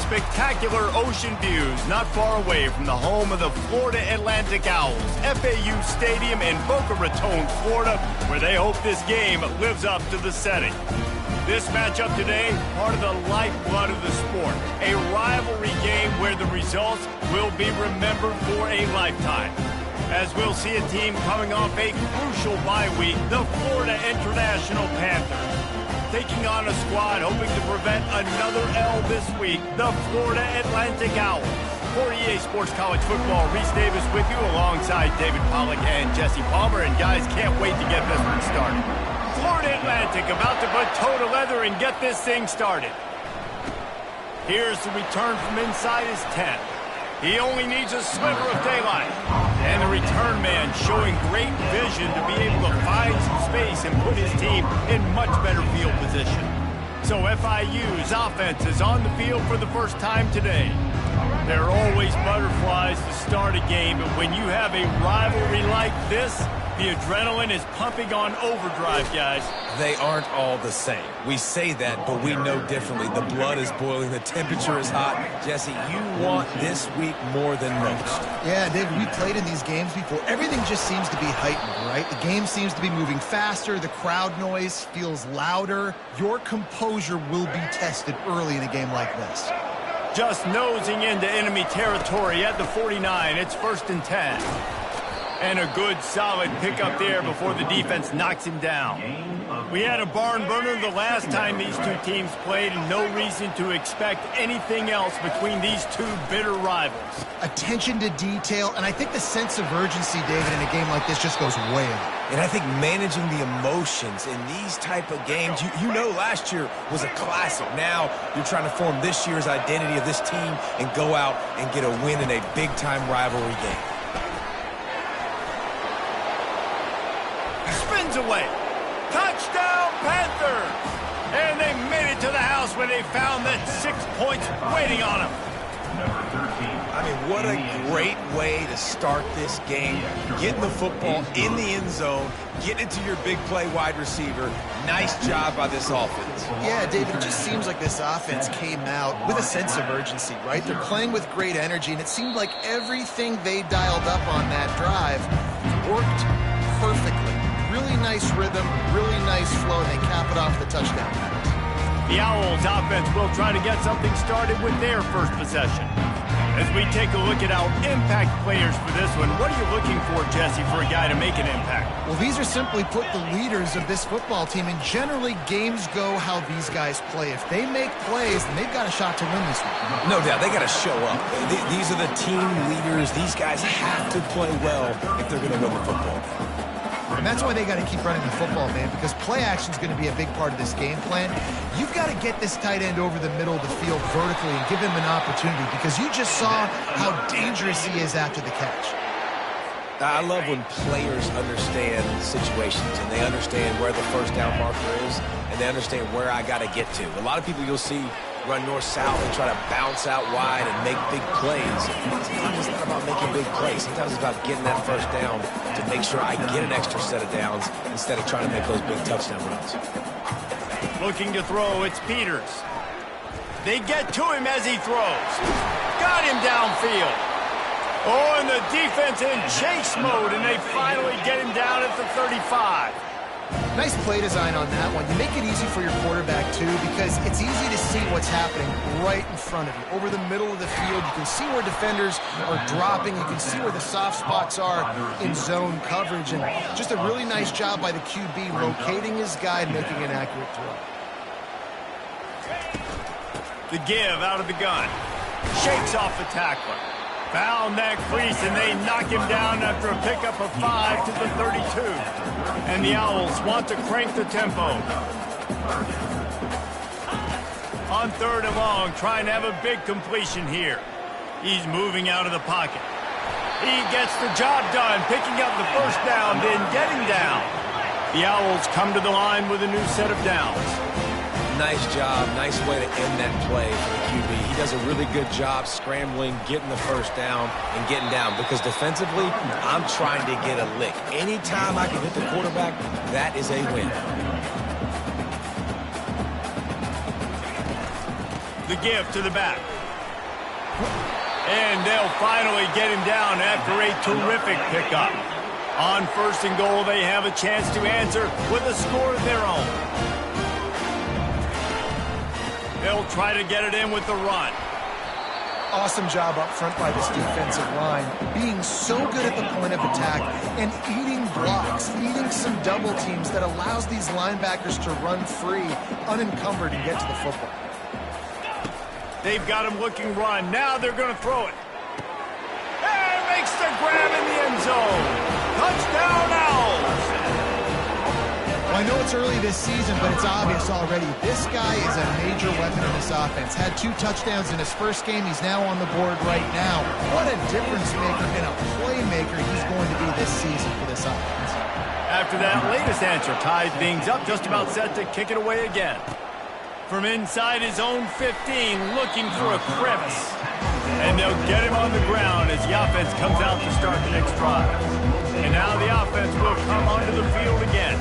spectacular ocean views not far away from the home of the Florida Atlantic Owls, FAU Stadium in Boca Raton, Florida, where they hope this game lives up to the setting. This matchup today, part of the lifeblood of the sport, a rivalry game where the results will be remembered for a lifetime. As we'll see a team coming off a crucial bye week, the Florida International Panthers. Taking on a squad hoping to prevent another L this week, the Florida Atlantic Owls. For EA Sports College Football, Reese Davis with you alongside David Pollack and Jesse Palmer. And guys, can't wait to get this one started. Florida Atlantic about to put toe to leather and get this thing started. Here's the return from inside his tent. He only needs a sliver of daylight. And the return man showing great vision to be able to find some space and put his team in much better field position. So FIU's offense is on the field for the first time today. There are always butterflies to start a game, but when you have a rivalry like this, the adrenaline is pumping on overdrive, guys. They aren't all the same. We say that, but we know differently. The blood is boiling. The temperature is hot. Jesse, you want this week more than most. Yeah, David, we played in these games before. Everything just seems to be heightened, right? The game seems to be moving faster. The crowd noise feels louder. Your composure will be tested early in a game like this. Just nosing into enemy territory at the 49. It's 1st and 10. And a good, solid pickup there before the defense knocks him down. We had a barn burner the last time these two teams played, and no reason to expect anything else between these two bitter rivals. Attention to detail, and I think the sense of urgency, David, in a game like this just goes way up. And I think managing the emotions in these type of games, you know last year was a classic. Now you're trying to form this year's identity of this team and go out and get a win in a big-time rivalry game. Spins away. Touchdown, Panthers! And they made it to the house when they found that 6 points waiting on them. I mean, what a great way to start this game. Getting the football in the end zone, getting it to your big play wide receiver. Nice job by this offense. Yeah, David, it just seems like this offense came out with a sense of urgency, right? They're playing with great energy, and it seemed like everything they dialed up on that drive worked perfectly. Really nice rhythm, really nice flow, and they cap it off with a touchdown pass. The Owls offense will try to get something started with their first possession. As we take a look at our impact players for this one, what are you looking for, Jesse, for a guy to make an impact? Well, these are simply put the leaders of this football team, and generally games go how these guys play. If they make plays, then they've got a shot to win this one. No doubt, they got to show up. These are the team leaders. These guys have to play well if they're going to win the football. And that's why they got to keep running the football, man, because play action is going to be a big part of this game plan. You've got to get this tight end over the middle of the field vertically and give him an opportunity, because you just saw how dangerous he is after the catch. I love when players understand situations and they understand where the first down marker is and they understand where I got to get to. A lot of people you'll see run north-south and try to bounce out wide and make big plays. Sometimes it's not about making big plays. Sometimes it's about getting that first down to make sure I get an extra set of downs instead of trying to make those big touchdown runs. Looking to throw, it's Peters. They get to him as he throws. Got him downfield. Oh, and the defense in chase mode, and they finally get him down at the 35. Nice play design on that one. You make it easy for your quarterback, too, because it's easy to see what's happening right in front of you. Over the middle of the field, you can see where defenders are dropping. You can see where the soft spots are in zone coverage. And just a really nice job by the QB locating his guy and making an accurate throw. The give out of the gun. Shakes off the tackler. Foul neck crease, and they knock him down after a pickup of 5 to the 32. And the Owls want to crank the tempo. On 3rd and long, trying to have a big completion here. He's moving out of the pocket. He gets the job done, picking up the first down, then getting down. The Owls come to the line with a new set of downs. Nice job. Nice way to end that play for the QB. He does a really good job scrambling, getting the first down, and getting down. Because defensively, I'm trying to get a lick. Anytime I can hit the quarterback, that is a win. The give to the back. And they'll finally get him down after a terrific pickup. On 1st and goal, they have a chance to answer with a score of their own. They'll try to get it in with the run. Awesome job up front by this defensive line, being so good at the point of attack and eating blocks, eating some double teams that allows these linebackers to run free, unencumbered, and get to the football. They've got him looking run. Now they're going to throw it. And makes the grab in the end zone. Touchdown, Owls! I know it's early this season, but it's obvious already. This guy is a major weapon in this offense. Had 2 touchdowns in his first game. He's now on the board right now. What a difference maker and a playmaker he's going to be this season for this offense. After that latest answer, ties things up, just about set to kick it away again. From inside his own 15, looking for a crevice. And they'll get him on the ground as the offense comes out to start the next drive. And now the offense will come onto the field again.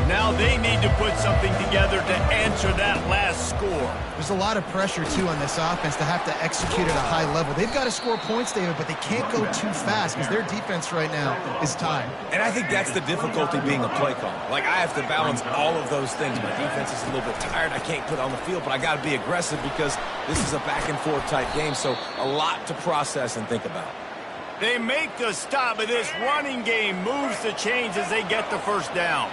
Now they need to put something together to answer that last score. There's a lot of pressure, too, on this offense to have to execute at a high level. They've got to score points, David, but they can't go too fast because their defense right now is tied. And I think that's the difficulty being a play caller. Like, I have to balance all of those things. My defense is a little bit tired. I can't put on the field, but I got to be aggressive because this is a back-and-forth type game, so a lot to process and think about. They make the stop, but this running game moves the chains as they get the first down.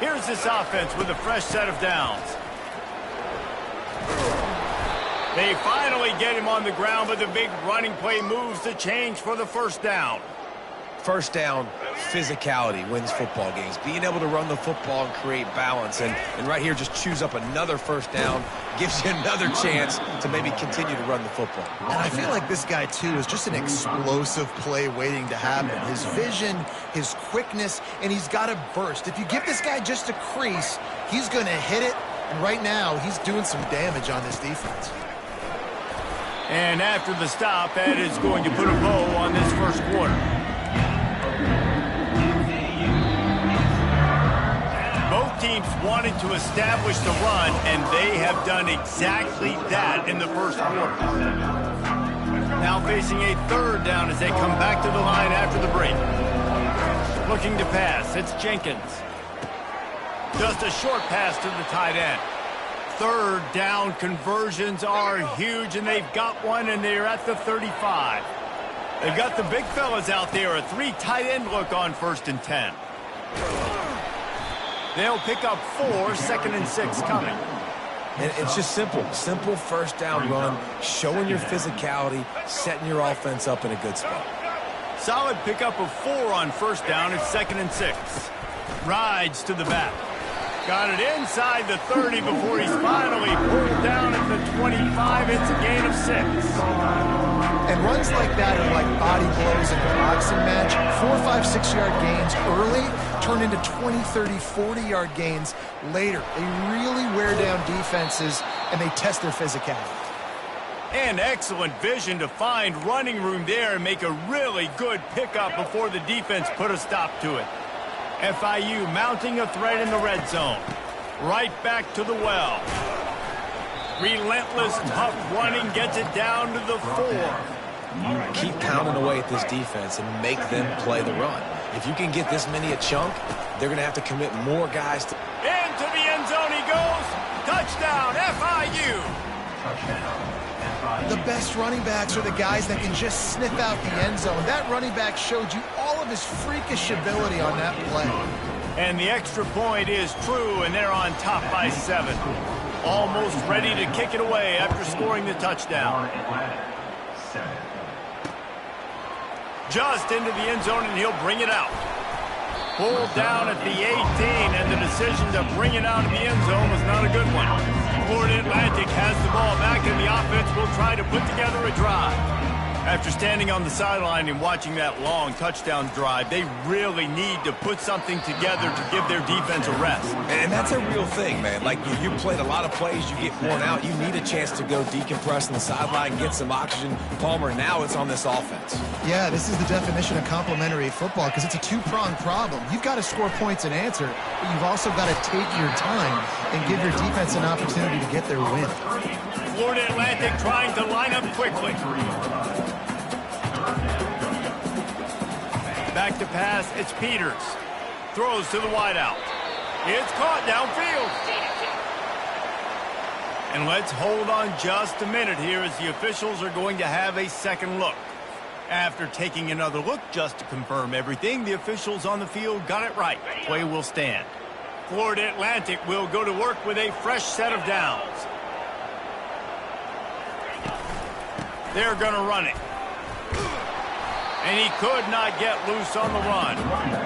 Here's this offense with a fresh set of downs. They finally get him on the ground, but the big running play moves the chains for the first down. First down, physicality wins football games. Being able to run the football and create balance. And right here, just choose up another first down. Gives you another chance to maybe continue to run the football. And I feel like this guy, too, is just an explosive play waiting to happen. His vision, his quickness, and he's got a burst. If you give this guy just a crease, he's going to hit it. And right now, he's doing some damage on this defense. And after the stop, that is going to put a bow on this first quarter. Both teams wanted to establish the run, and they have done exactly that in the first quarter. Now facing a 3rd down as they come back to the line after the break. Looking to pass, it's Jenkins. Just a short pass to the tight end. 3rd down conversions are huge, and they've got one, and they're at the 35. They've got the big fellas out there, a 3 tight end look on 1st and 10. They'll pick up 4, 2nd and 6 coming. And it's just simple first down run, showing your physicality, setting your offense up in a good spot. Solid pickup of 4 on 1st down. It's 2nd and 6. Rides to the back. Got it inside the 30 before he's finally pulled down at the 25. It's a gain of 6. And runs like that are like body blows in a boxing match. 4, 5, 6-yard gains early turn into 20, 30, 40-yard gains later. They really wear down defenses, and they test their physicality. And excellent vision to find running room there and make a really good pickup before the defense put a stop to it. FIU mounting a threat in the red zone. Right back to the well. Relentless, tough running gets it down to the 4. Keep pounding away at this defense and make them play the run. If you can get this many a chunk, they're going to have to commit more guys to... Into the end zone he goes. Touchdown, FIU. The best running backs are the guys that can just sniff out the end zone. That running back showed you all of his freakish ability on that play. And the extra point is true, and they're on top by 7. Almost ready to kick it away after scoring the touchdown. Just into the end zone, and he'll bring it out. Pulled down at the 18, and the decision to bring it out of the end zone was not a good one. Florida Atlantic has the ball back, and the offense will try to put together a drive. After standing on the sideline and watching that long touchdown drive, they really need to put something together to give their defense a rest. And that's a real thing, man. Like, you played a lot of plays, you get worn out, you need a chance to go decompress on the sideline, get some oxygen. Palmer, now it's on this offense. Yeah, this is the definition of complementary football because it's a 2-pronged problem. You've got to score points and answer, but you've also got to take your time and give your defense an opportunity to get their win. Florida Atlantic trying to line up quickly. Back to pass, it's Peters. Throws to the wideout. It's caught downfield. And let's hold on just a minute here as the officials are going to have a second look. After taking another look just to confirm everything, the officials on the field got it right. Play will stand. Florida Atlantic will go to work with a fresh set of downs. They're going to run it. And he could not get loose on the run.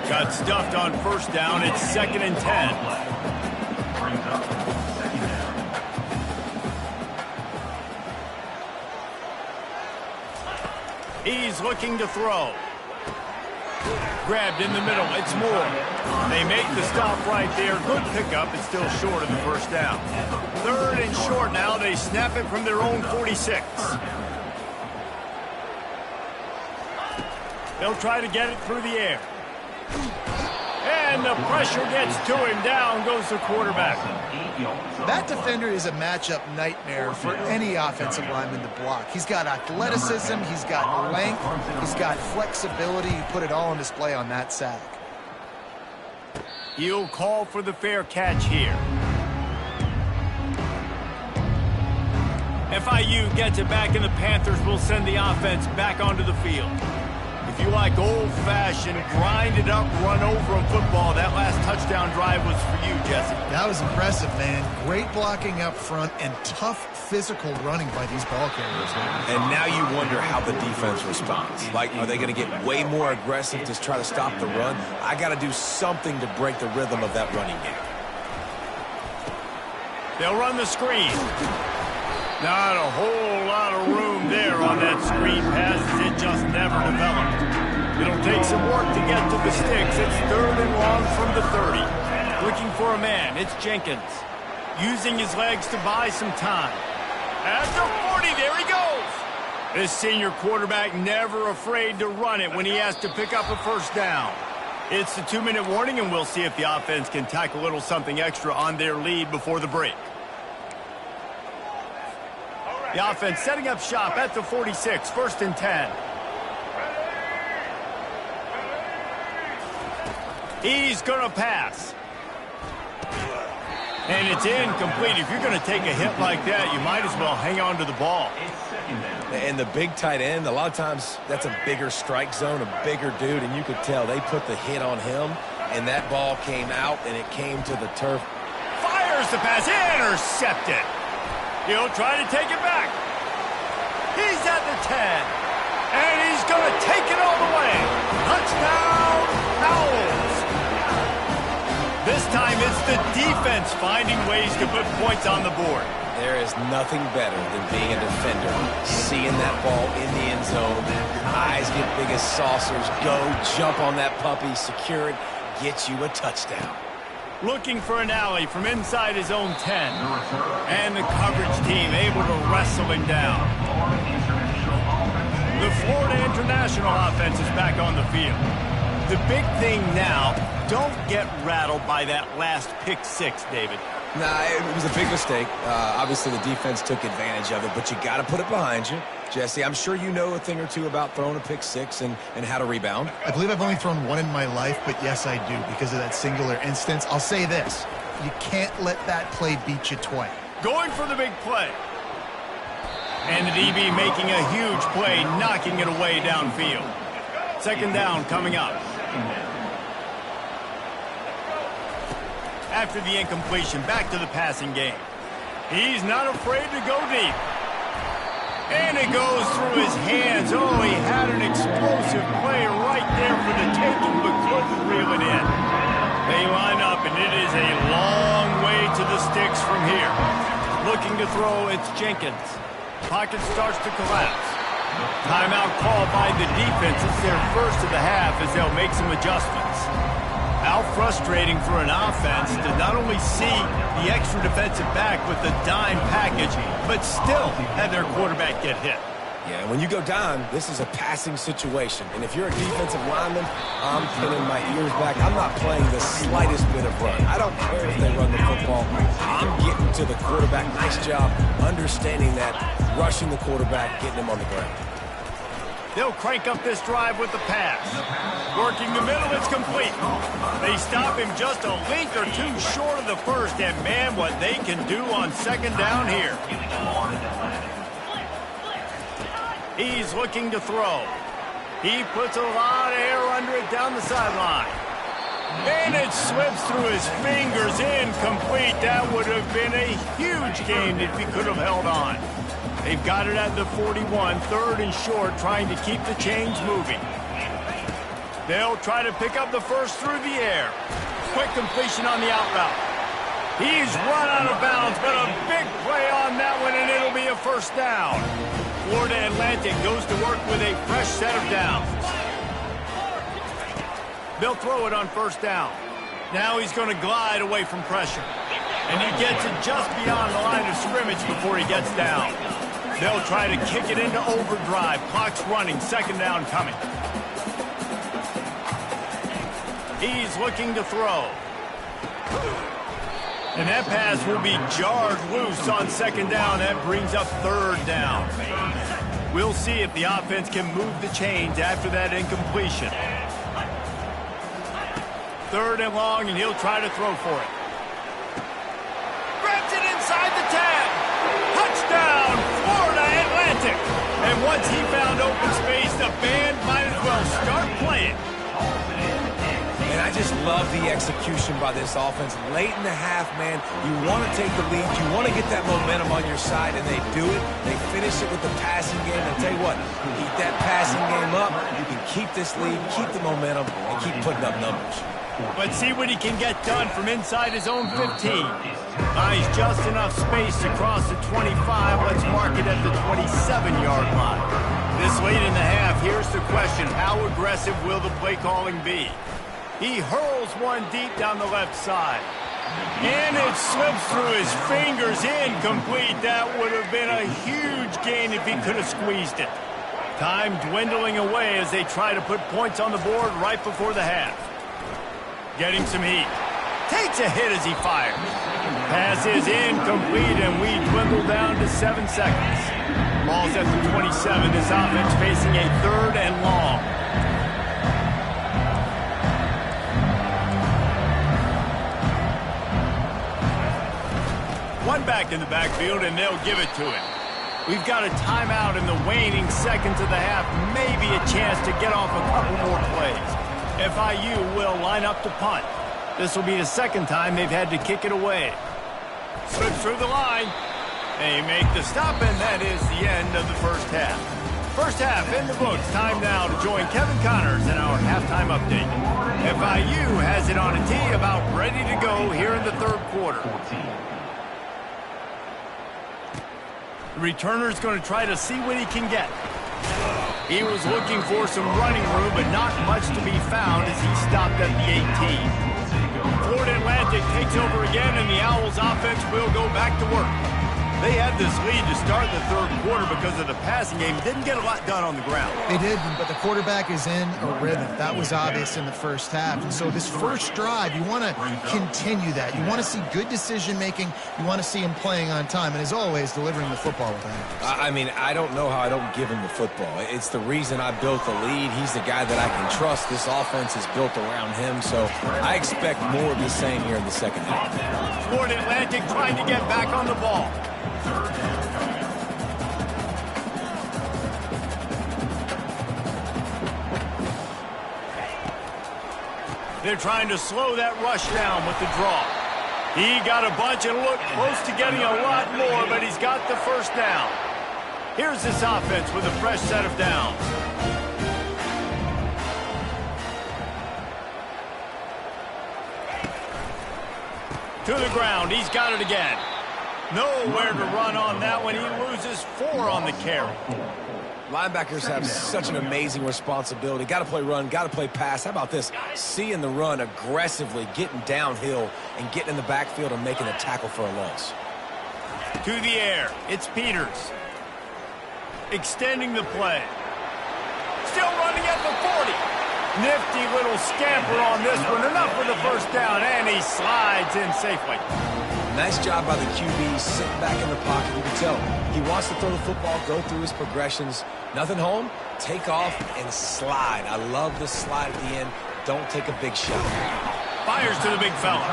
Got stuffed on first down. It's 2nd and 10. He's looking to throw. Grabbed in the middle. It's Moore. They make the stop right there. Good pickup. It's still short of the first down. 3rd and short now. They snap it from their own 46. They'll try to get it through the air. And the pressure gets to him. Down goes the quarterback. That defender is a matchup nightmare for any offensive lineman to block. He's got athleticism, he's got length, he's got flexibility. You put it all on display on that sack. He'll call for the fair catch here. FIU gets it back, and the Panthers will send the offense back onto the field. If you like old-fashioned, grind-it-up, run-over football, that last touchdown drive was for you, Jesse. That was impressive, man. Great blocking up front and tough physical running by these ball carriers. And now you wonder how the defense responds. Like, are they going to get way more aggressive to try to stop the run? I got to do something to break the rhythm of that running game. They'll run the screen. Not a whole lot of room there on that screen pass. It just never developed. It'll take some work to get to the sticks. It's 3rd and long from the 30. Looking for a man. It's Jenkins. Using his legs to buy some time. At the 40, there he goes. This senior quarterback never afraid to run it when he has to pick up a first down. It's the 2-minute warning, and we'll see if the offense can tack a little something extra on their lead before the break. The offense setting up shop at the 46, 1st and 10. He's going to pass. And it's incomplete. If you're going to take a hit like that, you might as well hang on to the ball. And the big tight end, a lot of times that's a bigger strike zone, a bigger dude, and you could tell they put the hit on him, and that ball came out, and it came to the turf. Fires the pass, intercepted. He'll try to take it back. He's at the 10. And he's going to take it all the way. Touchdown, Owls. This time it's the defense finding ways to put points on the board. There is nothing better than being a defender. Seeing that ball in the end zone. Eyes get big as saucers. Go, jump on that puppy, secure it, get you a touchdown. Looking for an alley from inside his own 10. And the coverage team able to wrestle him down. The Florida International offense is back on the field. The big thing now, don't get rattled by that last pick 6, David. Nah, it was a big mistake. Obviously, the defense took advantage of it, but you got to put it behind you. Jesse, I'm sure you know a thing or two about throwing a pick 6 and how to rebound. I believe I've only thrown one in my life, but yes, I do, because of that singular instance. I'll say this. You can't let that play beat you twice. Going for the big play. And the DB making a huge play, knocking it away downfield. 2nd down coming up. After the incompletion, back to the passing game. He's not afraid to go deep. And it goes through his hands. Oh, he had an explosive play right there for the taking, but couldn't reel it in. They line up, and it is a long way to the sticks from here. Looking to throw, it's Jenkins. Pocket starts to collapse. Timeout called by the defense. It's their first of the half as they'll make some adjustments. How frustrating for an offense to not only see the extra defensive back with the dime package, but still have their quarterback get hit. Yeah, when you go dime, this is a passing situation. And if you're a defensive lineman, I'm pinning my ears back. I'm not playing the slightest bit of run. I don't care if they run the football. I'm getting to the quarterback. Nice job understanding that, rushing the quarterback, getting him on the ground. They'll crank up this drive with the pass. Working the middle, it's complete. They stop him just a link or two short of the first, and man, what they can do on second down here. He's looking to throw. He puts a lot of air under it down the sideline. And it slips through his fingers, incomplete. That would have been a huge gain if he could have held on. They've got it at the 41, third and short, trying to keep the chains moving. They'll try to pick up the first through the air. Quick completion on the out route. He's run out of bounds, but a big play on that one, and it'll be a first down. Florida Atlantic goes to work with a fresh set of downs. They'll throw it on first down. Now he's going to glide away from pressure. And he gets it just beyond the line of scrimmage before he gets down. They'll try to kick it into overdrive. Clock's running, second down coming. He's looking to throw. And that pass will be jarred loose on second down. That brings up third down. We'll see if the offense can move the chains after that incompletion. Third and long, and he'll try to throw for it. Grabs it inside the 10. Touchdown, Florida Atlantic. And once he found open space, the band might as well start playing. And I just love the execution by this offense. Late in the half, man, you want to take the lead. You want to get that momentum on your side, and they do it. They finish it with the passing game. And I'll tell you what, you keep that passing game up, you can keep this lead, keep the momentum, and keep putting up numbers. But see what he can get done from inside his own 15. Buys just enough space to cross the 25. Let's mark it at the 27-yard line. This late in the half, here's the question. How aggressive will the play calling be? He hurls one deep down the left side. And it slips through his fingers, incomplete. That would have been a huge gain if he could have squeezed it. Time dwindling away as they try to put points on the board right before the half. Getting some heat. Takes a hit as he fires. Pass is incomplete, and we dwindle down to 7 seconds. Ball's at the 27. This offense facing a third and long. One back in the backfield, and they'll give it to him. We've got a timeout in the waning seconds of the half. Maybe a chance to get off a couple more plays. FIU will line up to punt. This will be the second time they've had to kick it away. Slips through the line. They make the stop, and that is the end of the first half. First half in the books. Time now to join Kevin Connors in our halftime update. FIU has it on a tee, about ready to go here in the third quarter. The returner's going to try to see what he can get. He was looking for some running room, but not much to be found as he stopped at the 18. Florida Atlantic takes over again, and the Owls offense will go back to work. They had this lead to start the third quarter because of the passing game. Didn't get a lot done on the ground. They did, but the quarterback is in a rhythm. That was obvious in the first half. And so this first drive, you want to continue that. You want to see good decision-making. You want to see him playing on time. And as always, delivering the football with him. I mean, I don't know how I don't give him the football. It's the reason I built the lead. He's the guy that I can trust. This offense is built around him. So I expect more of the same here in the second half. Florida Atlantic trying to get back on the ball. They're trying to slow that rush down with the draw. He got a bunch and looked close to getting a lot more, but he's got the first down. Here's this offense with a fresh set of downs. To the ground. He's got it again. Nowhere to run on that one. He loses 4 on the carry. Linebackers have such an amazing responsibility. Got to play run, got to play pass. How about this? Seeing the run aggressively, getting downhill, and getting in the backfield and making a tackle for a loss. To the air. It's Peters. Extending the play. Still running at the 40. Nifty little scamper on this one. Enough for the first down, and he slides in safely. Nice job by the QB, sitting back in the pocket. You can tell he wants to throw the football, go through his progressions, Nothing home? Take off and slide. I love the slide at the end. Don't take a big shot. Fires to the big fella.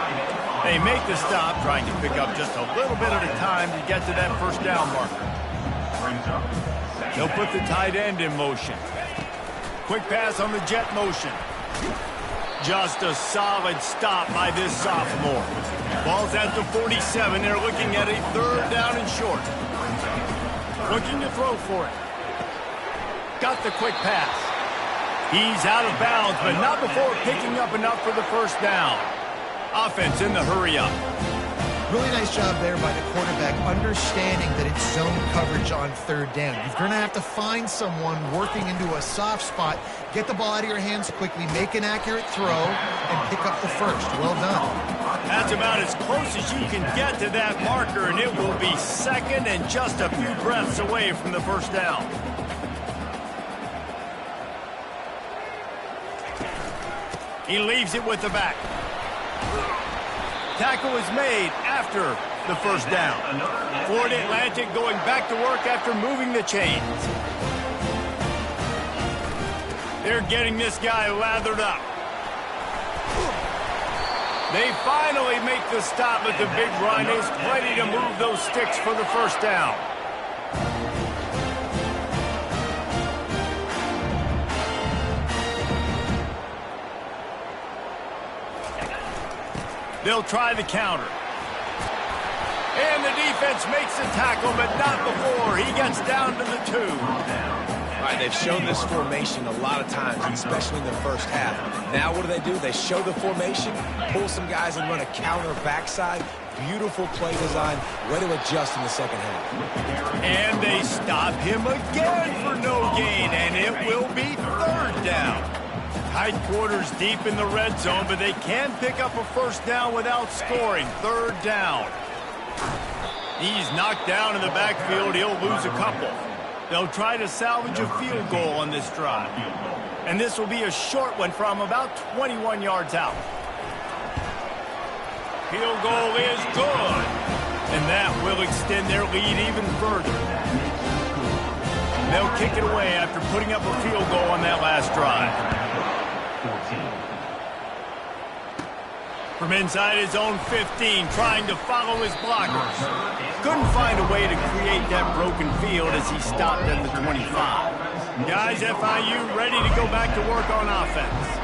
They make the stop, trying to pick up just a little bit at a time to get to that first down marker. They'll put the tight end in motion. Quick pass on the jet motion. Just a solid stop by this sophomore. Ball's at the 47. They're looking at a third down and short. Looking to throw for it. Got the quick pass. He's out of bounds, but not before picking up enough for the first down. Offense in the hurry up. Really nice job there by the quarterback, understanding that it's zone coverage on third down. You're going to have to find someone working into a soft spot, get the ball out of your hands quickly, make an accurate throw, and pick up the first. Well done. That's about as close as you can get to that marker, and it will be second and just a few breaths away from the first down. He leaves it with the back. Tackle is made after the first down. Florida Atlantic going back to work after moving the chains. They're getting this guy lathered up. They finally make the stop, but the big run is ready to move those sticks for the first down. They'll try the counter. And the defense makes the tackle, but not before he gets down to the 2. All right, they've shown this formation a lot of times, especially in the first half. Now what do? They show the formation, pull some guys and run a counter backside. Beautiful play design, way to adjust in the second half. And they stop him again for no gain, and it will be third down. Tight quarters deep in the red zone, but they can pick up a first down without scoring. Third down. He's knocked down in the backfield. He'll lose a couple. They'll try to salvage a field goal on this drive. And this will be a short one from about 21 yards out. Field goal is good. And that will extend their lead even further. They'll kick it away after putting up a field goal on that last drive. From inside his own 15, trying to follow his blockers. Couldn't find a way to create that broken field as he stopped at the 25. Guys, FIU ready to go back to work on offense.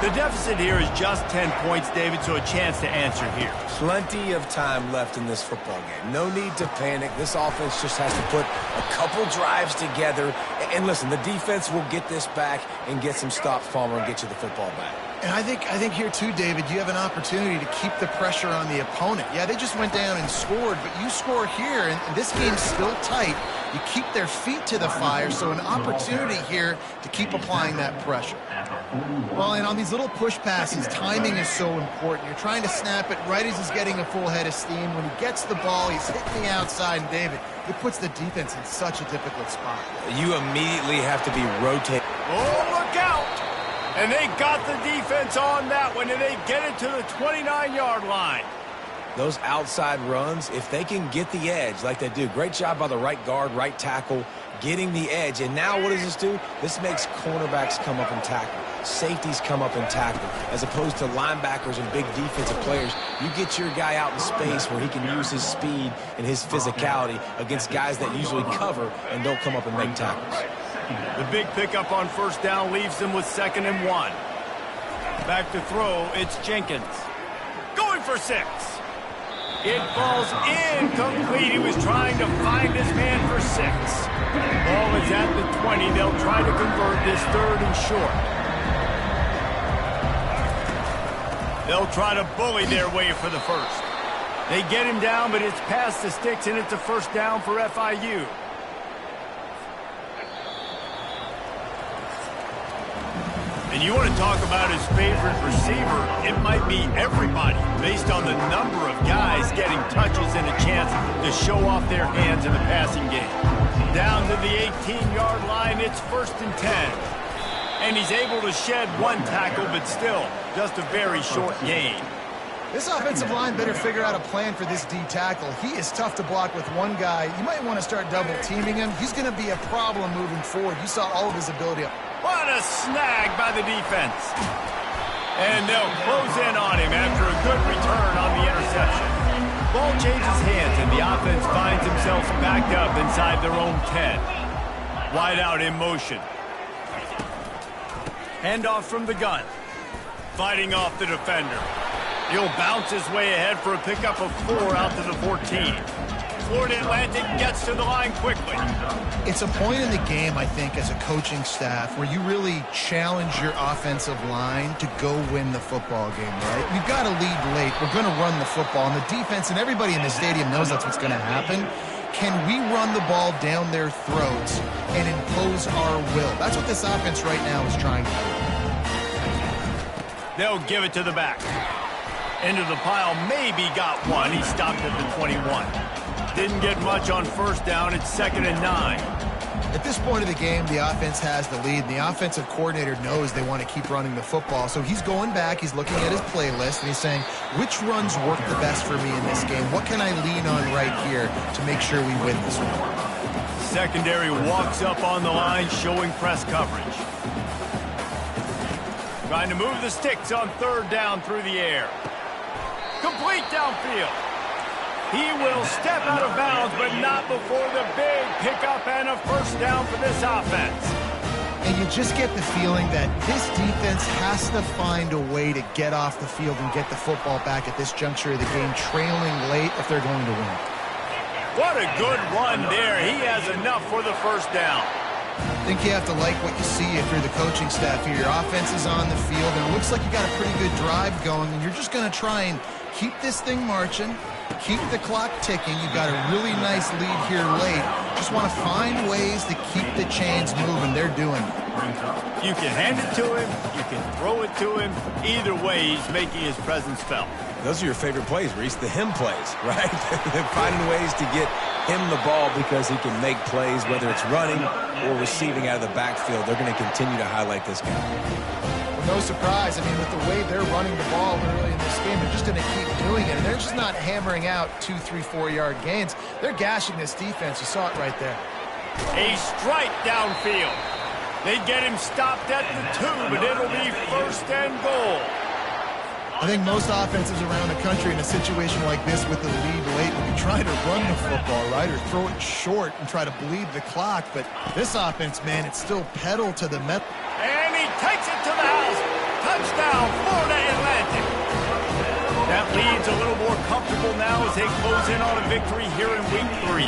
The deficit here is just 10 points, David, so a chance to answer here. Plenty of time left in this football game. No need to panic. This offense just has to put a couple drives together. And listen, the defense will get this back and get some stops, Palmer, and get you the football back. And I think here too, David, you have an opportunity to keep the pressure on the opponent. Yeah, they just went down and scored, but you score here, and this game's still tight. You keep their feet to the fire, so an opportunity here to keep applying that pressure. Well, and on these little push passes, timing is so important. You're trying to snap it right as he's getting a full head of steam. When he gets the ball, he's hitting the outside, and David, it puts the defense in such a difficult spot. You immediately have to be rotating. Oh, look out! And they got the defense on that one, and they get it to the 29-yard line. Those outside runs, if they can get the edge like they do, great job by the right guard, right tackle, getting the edge. And now what does this do? This makes cornerbacks come up and tackle. Safeties come up and tackle. As opposed to linebackers and big defensive players, you get your guy out in space where he can use his speed and his physicality against guys that usually cover and don't come up and make tackles. The big pickup on first down leaves them with 2nd and 1. Back to throw, it's Jenkins. Going for 6. It falls incomplete. He was trying to find his man for 6. Ball is at the 20. They'll try to convert this 3rd and short. They'll try to bully their way for the first. They get him down, but it's past the sticks, and it's a first down for FIU. And you want to talk about his favorite receiver, it might be everybody based on the number of guys getting touches and a chance to show off their hands in the passing game. Down to the 18-yard line, it's 1st and 10. And he's able to shed one tackle, but still just a very short gain. This offensive line better figure out a plan for this D tackle. He is tough to block with one guy. You might want to start double teaming him. He's going to be a problem moving forward. You saw all of his ability. What a snag by the defense. And they'll close in on him after a good return on the interception. Ball changes hands and the offense finds themselves backed up inside their own 10. Wide out in motion. Handoff from the gun. Fighting off the defender. He'll bounce his way ahead for a pickup of 4 out to the 14. Florida Atlantic gets to the line quickly. It's a point in the game, I think, as a coaching staff where you really challenge your offensive line to go win the football game, right? We've got to lead late. We're going to run the football. And the defense and everybody in the stadium knows that's what's going to happen. Can we run the ball down their throats and impose our will? That's what this offense right now is trying to do. They'll give it to the back. Into the pile, maybe got one. He stopped at the 21. Didn't get much on first down. It's 2nd and 9. At this point of the game, the offense has the lead, and the offensive coordinator knows they want to keep running the football. So he's going back, he's looking at his playlist, and he's saying, which runs work the best for me in this game? What can I lean on right here to make sure we win this one? Secondary walks up on the line, showing press coverage. Trying to move the sticks on 3rd down through the air. Complete downfield. He will step out of bounds, but not before the big pickup and a first down for this offense. And you just get the feeling that this defense has to find a way to get off the field and get the football back at this juncture of the game, trailing late if they're going to win. What a good run there. He has enough for the first down. I think you have to like what you see if you're the coaching staff here. Your offense is on the field, and it looks like you got a pretty good drive going, and you're just going to try and keep this thing marching, keep the clock ticking. You've got a really nice lead here late. Just want to find ways to keep the chains moving. They're doing it. You can hand it to him. You can throw it to him. Either way, he's making his presence felt. Those are your favorite plays, Reese, the him plays, right? Finding ways to get him the ball because he can make plays, whether it's running or receiving out of the backfield. They're going to continue to highlight this guy. Well, no surprise. I mean, with the way they're running the ball early in this game, they're just going to keep doing it. And they're just not hammering out 2, 3, 4-yard gains. They're gashing this defense. You saw it right there. A strike downfield. They get him stopped at the 2, but it'll be 1st and goal. I think most offenses around the country in a situation like this with the lead late would be trying to run the football, right, or throw it short and try to bleed the clock. But this offense, man, it's still pedal to the metal. And he takes it to the house. Touchdown, Florida Atlantic. That lead's a little more comfortable now as they close in on a victory here in week 3.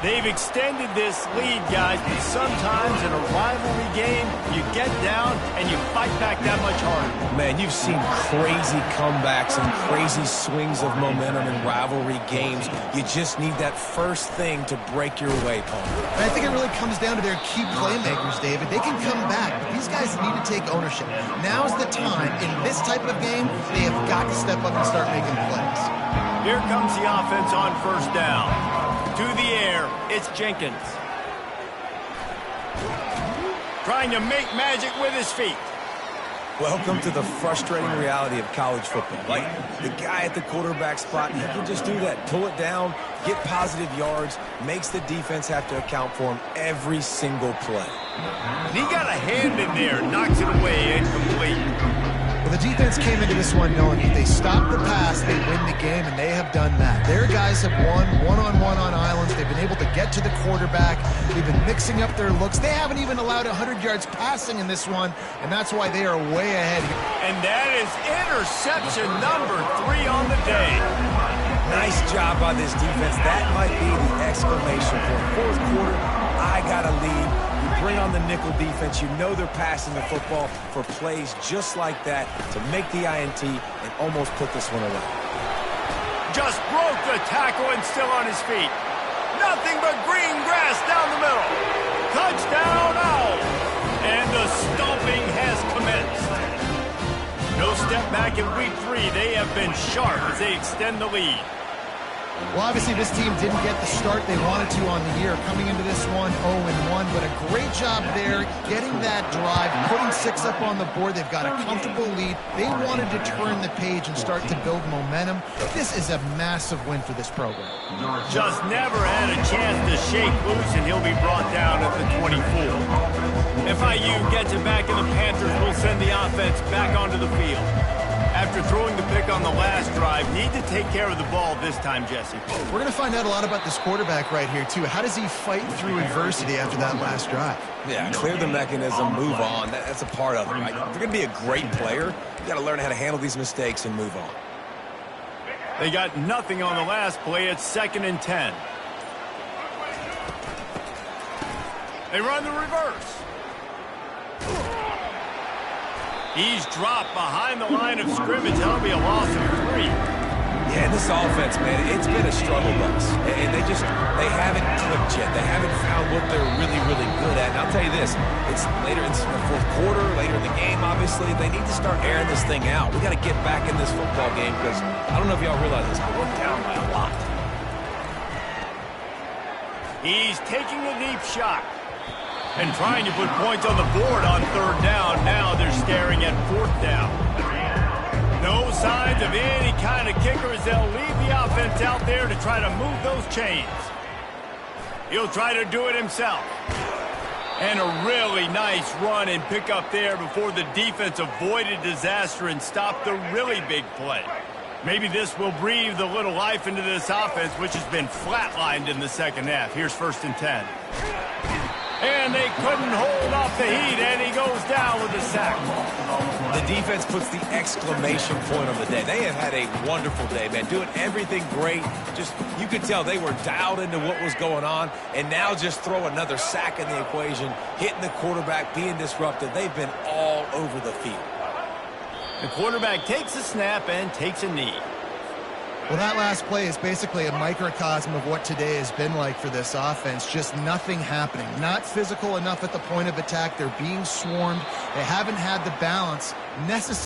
They've extended this lead, guys, but sometimes in a rivalry game, you get down and you fight back that much harder. Man, you've seen crazy comebacks and crazy swings of momentum in rivalry games. You just need that first thing to break your way, Paul. And I think it really comes down to their key playmakers, David. They can come back, but these guys need to take ownership. Now's the time. In this type of game, they have got to step up and start making plays. Here comes the offense on 1st down. To the air, it's Jenkins. Trying to make magic with his feet. Welcome to the frustrating reality of college football. Like, the guy at the quarterback spot, he can just do that. Pull it down, get positive yards, makes the defense have to account for him every single play. He got a hand in there, knocks it away, incomplete. Well, the defense came into this one knowing if they stop the pass, they win the game, and they have done that. Their guys have won one-on-one on islands. They've been able to get to the quarterback. They've been mixing up their looks. They haven't even allowed 100 yards passing in this one, and that's why they are way ahead. And that is interception number 3 on the day. Nice job by this defense. That might be the exclamation point. 4th quarter, I got a lead. Bring on the nickel defense. You know they're passing the football for plays just like that to make the INT and almost put this one away. Just broke the tackle and still on his feet. Nothing but green grass down the middle. Touchdown Owls. And the stomping has commenced. No step back in week 3. They have been sharp as they extend the lead. Well, obviously this team didn't get the start they wanted to on the year, coming into this one 0-1, but a great job there, getting that drive, putting 6 up on the board. They've got a comfortable lead. They wanted to turn the page and start to build momentum. This is a massive win for this program. Just never had a chance to shake loose, and he'll be brought down at the 24. FIU gets it back, and the Panthers will send the offense back onto the field. After throwing the pick on the last drive, need to take care of the ball this time, Jesse. We're going to find out a lot about this quarterback right here, too. How does he fight through adversity after that last drive? Yeah, clear the mechanism, move on. That's a part of it, right? If you're going to be a great player, you got to learn how to handle these mistakes and move on. They got nothing on the last play. It's 2nd and 10. They run the reverse. He's dropped behind the line of scrimmage. That'll be a loss of 3. Yeah, and this offense, man, it's been a struggle bus. And they haven't clicked yet. They haven't found what they're really, really good at. And I'll tell you this, it's the fourth quarter, later in the game, obviously. They need to start airing this thing out. We got to get back in this football game because I don't know if y'all realize this, but we're down by a lot. He's taking a deep shot and trying to put points on the board on 3rd down. Now they're staring at 4th down. No signs of any kind of kicker as they'll leave the offense out there to try to move those chains. He'll try to do it himself. And a really nice run and pick up there before the defense avoided disaster and stopped the really big play. Maybe this will breathe a little life into this offense, which has been flatlined in the second half. Here's 1st and 10. And they couldn't hold off the heat, and he goes down with a sack. The defense puts the exclamation point on the day. They have had a wonderful day, man, doing everything great. Just, you could tell they were dialed into what was going on, and now just throw another sack in the equation, hitting the quarterback, being disrupted. They've been all over the field. The quarterback takes a snap and takes a knee. Well, that last play is basically a microcosm of what today has been like for this offense. Just nothing happening. Not physical enough at the point of attack. They're being swarmed. They haven't had the balance necessary.